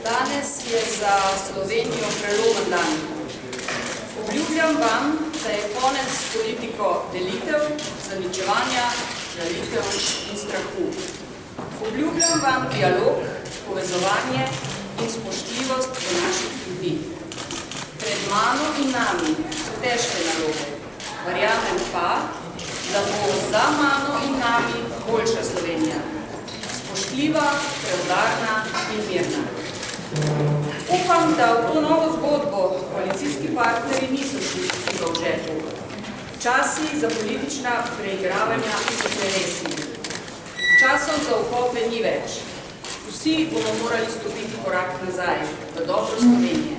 Danes je za Slovenijo prelomen dan. Obljubljam vam, da je konec s politiko delitev, zaničevanja, žalitev in strahu. Obljubljam vam dialog, povezovanje in spoštljivost do naših ljudi. Pred mano in nami so težke naloge. Verjamem pa, da bo za mano in nami boljša Slovenija. Spoštljiva, preudarna in mirna. Upam, da v to novo zgodbo koalicijski partnerji niso šli v žepu. Časi za politična preigravanja so preresni. Časov za okope ni več. Vsi bomo morali stopiti korak nazaj v dobro Slovenije.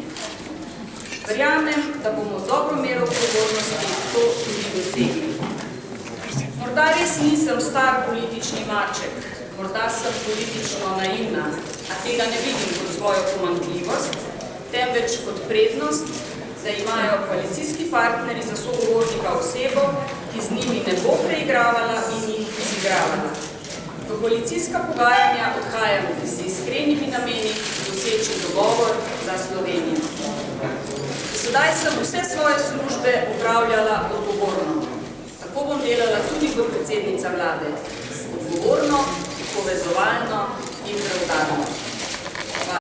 Verjamem, da bomo z dobro mero odgovornosti to tudi dosegli. Morda res nisem star politični maček, morda sem politično naivna, a tega ne vidim kot svojo pomanjkljivost, temveč kot prednost, da imajo koalicijski partnerji za sogovornika osebo, ki z njimi ne bo preigravala in jih izigravala. V koalicijska pogajanja odhajam z iskrenimi nameni doseči dogovor za Slovenijo. Sedaj sem vse svoje službe upravljala odgovorno. Tako bom delala tudi kot predsednica vlade. Odgovorno, povezovalno in preudarno.